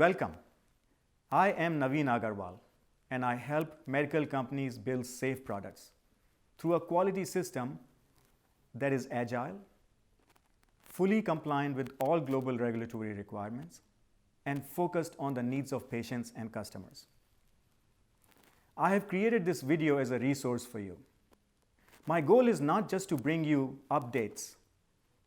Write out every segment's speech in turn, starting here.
welcome. I am Naveen Agarwal and I help medical companies build safe products through a quality system that is agile, fully compliant with all global regulatory requirements, and focused on the needs of patients and customers. I have created this video as a resource for you. My goal is not just to bring you updates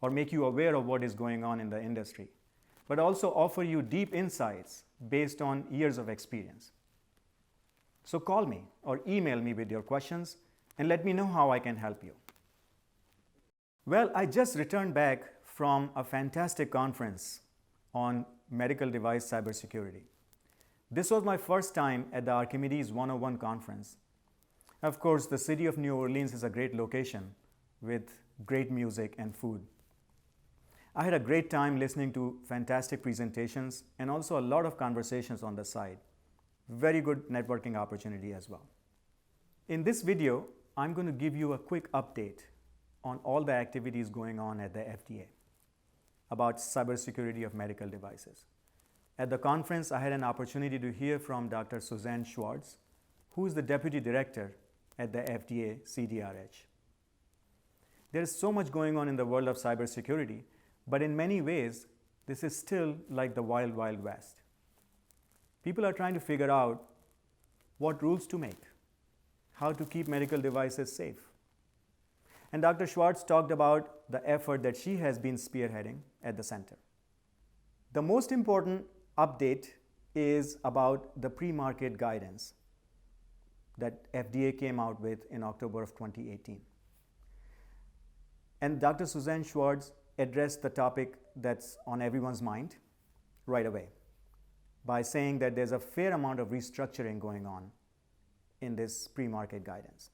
or make you aware of what is going on in the industry, but also offer you deep insights based on years of experience. So call me or email me with your questions and let me know how I can help you. Well, I just returned back from a fantastic conference on medical device cybersecurity. This was my first time at the Archimedes 101 conference. Of course, the city of New Orleans is a great location with great music and food. I had a great time listening to fantastic presentations and also a lot of conversations on the side. Very good networking opportunity as well. In this video, I'm going to give you a quick update on all the activities going on at the FDA about cybersecurity of medical devices. At the conference, I had an opportunity to hear from Dr. Suzanne Schwartz, who is the Deputy Director at the FDA CDRH. There is so much going on in the world of cybersecurity, but in many ways, this is still like the wild, wild west. People are trying to figure out what rules to make, how to keep medical devices safe. And Dr. Schwartz talked about the effort that she has been spearheading at the center. The most important update is about the Premarket Guidance that FDA came out with in October of 2018. And Dr. Suzanne Schwartz addressed the topic that's on everyone's mind right away by saying that there's a fair amount of restructuring going on in this Premarket Guidance.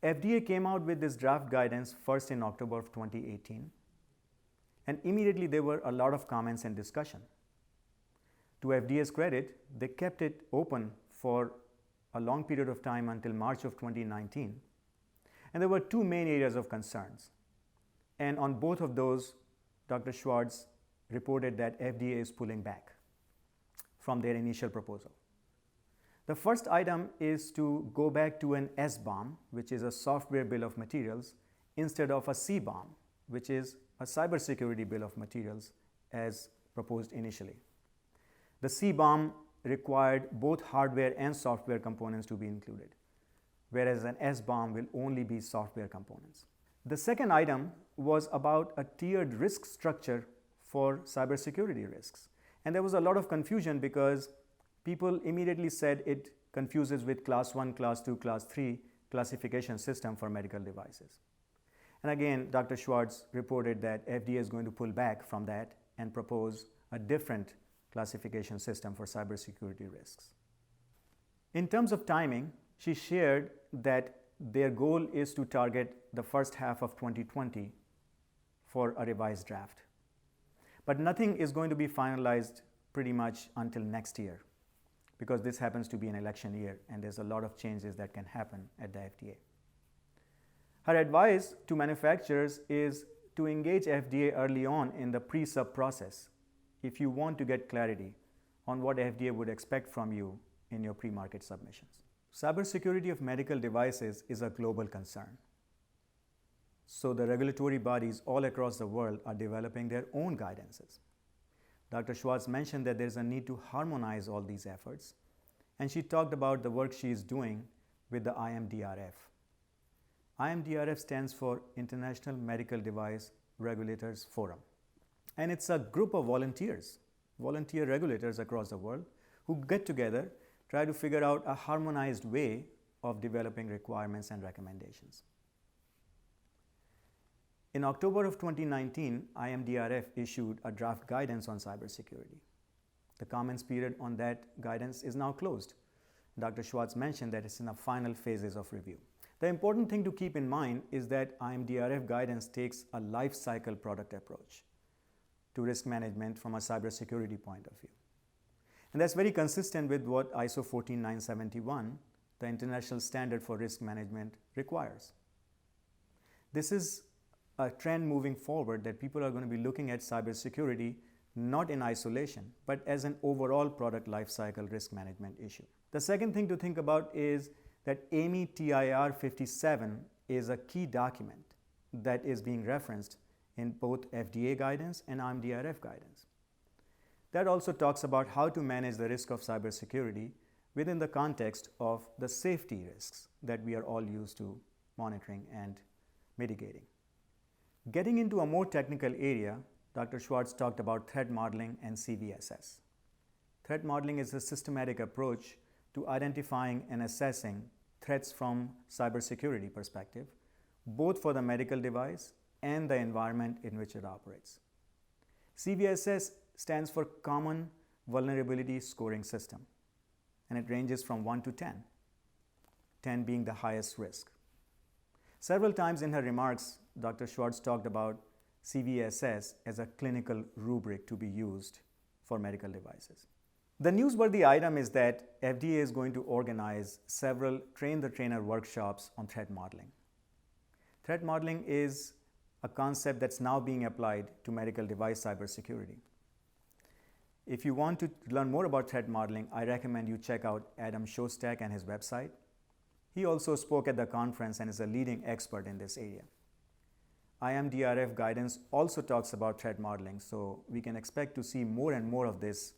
FDA came out with this draft guidance first in October of 2018, and immediately there were a lot of comments and discussion. To FDA's credit, they kept it open for a long period of time until March of 2019, and there were two main areas of concerns. And on both of those, Dr. Schwartz reported that FDA is pulling back from their initial proposal. The first item is to go back to an SBOM, which is a software bill of materials, instead of a CBOM, which is a cybersecurity bill of materials as proposed initially. The CBOM required both hardware and software components to be included, whereas an SBOM will only be software components. The second item was about a tiered risk structure for cybersecurity risks. And there was a lot of confusion because people immediately said it confuses with Class 1, Class 2, Class 3 classification system for medical devices. And again, Dr. Schwartz reported that FDA is going to pull back from that and propose a different classification system for cybersecurity risks. In terms of timing, she shared that their goal is to target the first half of 2020 for a revised draft. But nothing is going to be finalized pretty much until next year because this happens to be an election year and there's a lot of changes that can happen at the FDA. Her advice to manufacturers is to engage FDA early on in the pre-sub process if you want to get clarity on what FDA would expect from you in your pre-market submissions. Cybersecurity of medical devices is a global concern. So the regulatory bodies all across the world are developing their own guidances. Dr. Schwartz mentioned that there's a need to harmonize all these efforts, and she talked about the work she is doing with the IMDRF. IMDRF stands for International Medical Device Regulators Forum, and it's a group of volunteer regulators across the world who get together, try to figure out a harmonized way of developing requirements and recommendations. In October of 2019, IMDRF issued a draft guidance on cybersecurity. The comments period on that guidance is now closed. Dr. Schwartz mentioned that it's in the final phases of review. The important thing to keep in mind is that IMDRF guidance takes a life cycle product approach to risk management from a cybersecurity point of view. And that's very consistent with what ISO 14971, the international standard for risk management, requires. This is a trend moving forward that people are going to be looking at cybersecurity not in isolation, but as an overall product lifecycle risk management issue. The second thing to think about is that AMI TIR 57 is a key document that is being referenced in both FDA guidance and IMDRF guidance. That also talks about how to manage the risk of cybersecurity within the context of the safety risks that we are all used to monitoring and mitigating. Getting into a more technical area, Dr. Schwartz talked about threat modeling and CVSS. Threat modeling is a systematic approach to identifying and assessing threats from cybersecurity perspective, both for the medical device and the environment in which it operates. CVSS stands for Common Vulnerability Scoring System, and it ranges from 1 to 10, 10 being the highest risk. Several times in her remarks, Dr. Schwartz talked about CVSS as a clinical rubric to be used for medical devices. The newsworthy item is that FDA is going to organize several train-the-trainer workshops on threat modeling. Threat modeling is a concept that's now being applied to medical device cybersecurity. If you want to learn more about threat modeling, I recommend you check out Adam Shostak and his website. He also spoke at the conference and is a leading expert in this area. IMDRF guidance also talks about threat modeling, so we can expect to see more and more of this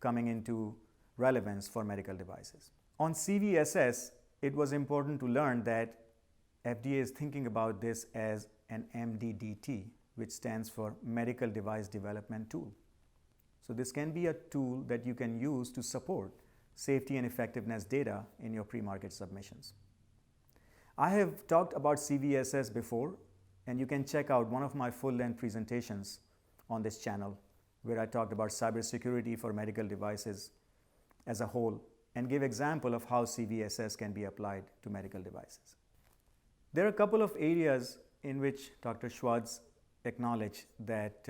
coming into relevance for medical devices. On CVSS, it was important to learn that FDA is thinking about this as an MDDT, which stands for Medical Device Development Tool. So this can be a tool that you can use to support safety and effectiveness data in your pre-market submissions. I have talked about CVSS before, and you can check out one of my full-length presentations on this channel where I talked about cybersecurity for medical devices as a whole and give example of how CVSS can be applied to medical devices. There are a couple of areas in which Dr. Schwartz acknowledged that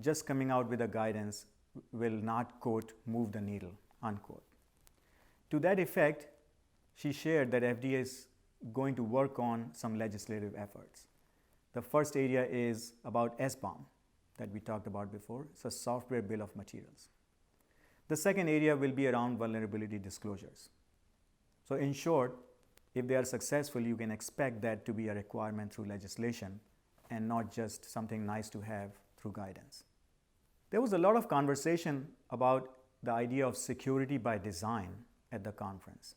just coming out with a guidance will not, quote, move the needle, unquote. To that effect, she shared that FDA is going to work on some legislative efforts. The first area is about SBOM that we talked about before. It's a software bill of materials. The second area will be around vulnerability disclosures. So in short, if they are successful, you can expect that to be a requirement through legislation and not just something nice to have through guidance. There was a lot of conversation about the idea of security by design at the conference.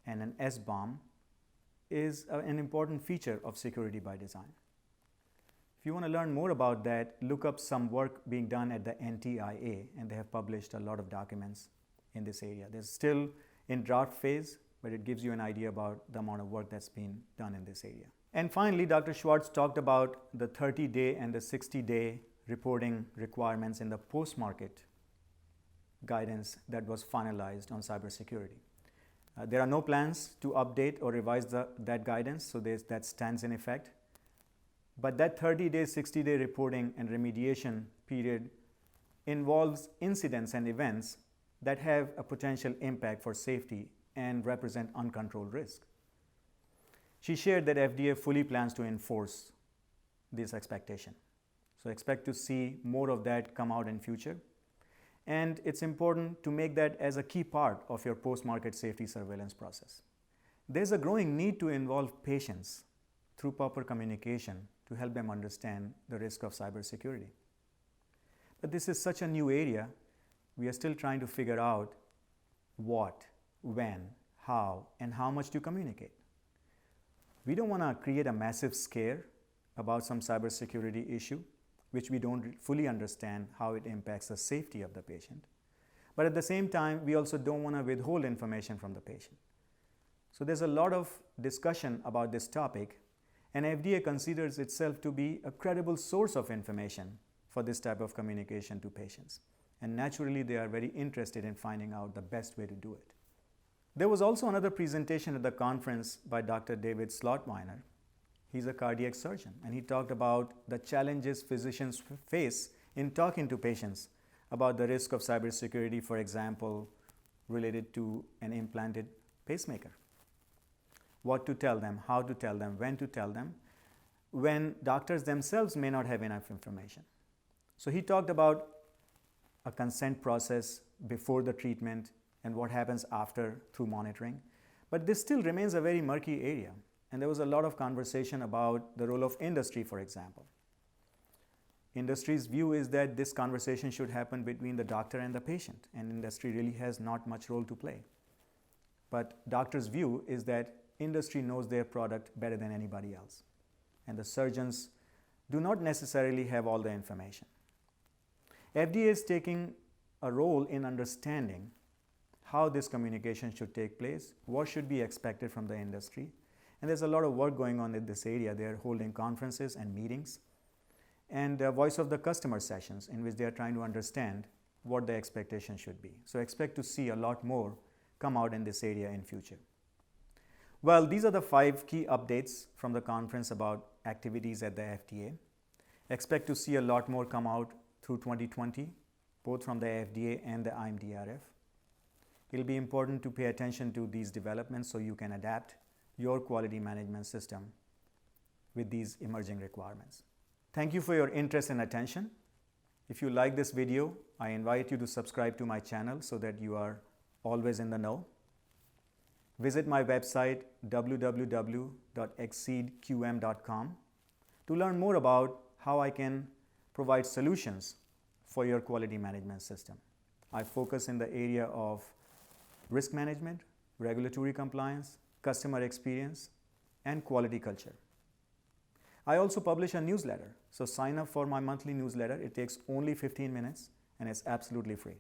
And an SBOM is an important feature of security by design. If you want to learn more about that, look up some work being done at the NTIA, and they have published a lot of documents in this area. They're still in draft phase, but it gives you an idea about the amount of work that's been done in this area. And finally, Dr. Schwartz talked about the 30-day and the 60-day reporting requirements in the post-market guidance that was finalized on cybersecurity. There are no plans to update or revise that guidance, so that stands in effect. But that 30-day, 60-day reporting and remediation period involves incidents and events that have a potential impact for safety and represent uncontrolled risk. She shared that FDA fully plans to enforce this expectation. So expect to see more of that come out in future. And it's important to make that as a key part of your post-market safety surveillance process. There's a growing need to involve patients through proper communication to help them understand the risk of cybersecurity. But this is such a new area, we are still trying to figure out what, when, how, and how much to communicate. We don't want to create a massive scare about some cybersecurity issue, which we don't fully understand how it impacts the safety of the patient. But at the same time, we also don't want to withhold information from the patient. So there's a lot of discussion about this topic, and FDA considers itself to be a credible source of information for this type of communication to patients. And naturally, they are very interested in finding out the best way to do it. There was also another presentation at the conference by Dr. David Slotweiner. He's a cardiac surgeon, and he talked about the challenges physicians face in talking to patients about the risk of cybersecurity, for example, related to an implanted pacemaker. What to tell them, how to tell them, when to tell them, when doctors themselves may not have enough information. So he talked about a consent process before the treatment and what happens after through monitoring. But this still remains a very murky area. And there was a lot of conversation about the role of industry, for example. Industry's view is that this conversation should happen between the doctor and the patient, and industry really has not much role to play. But doctor's view is that industry knows their product better than anybody else, and the surgeons do not necessarily have all the information. FDA is taking a role in understanding how this communication should take place, what should be expected from the industry, and there's a lot of work going on in this area. They're holding conferences and meetings and voice of the customer sessions in which they are trying to understand what the expectation should be. So expect to see a lot more come out in this area in future. Well, these are the 5 key updates from the conference about activities at the FDA. Expect to see a lot more come out through 2020, both from the FDA and the IMDRF. It'll be important to pay attention to these developments so you can adapt your quality management system with these emerging requirements. Thank you for your interest and attention. If you like this video, I invite you to subscribe to my channel so that you are always in the know. Visit my website www.exceedqm.com to learn more about how I can provide solutions for your quality management system. I focus in the area of risk management, regulatory compliance, customer experience, and quality culture. I also publish a newsletter, so sign up for my monthly newsletter. It takes only 15 minutes and it's absolutely free.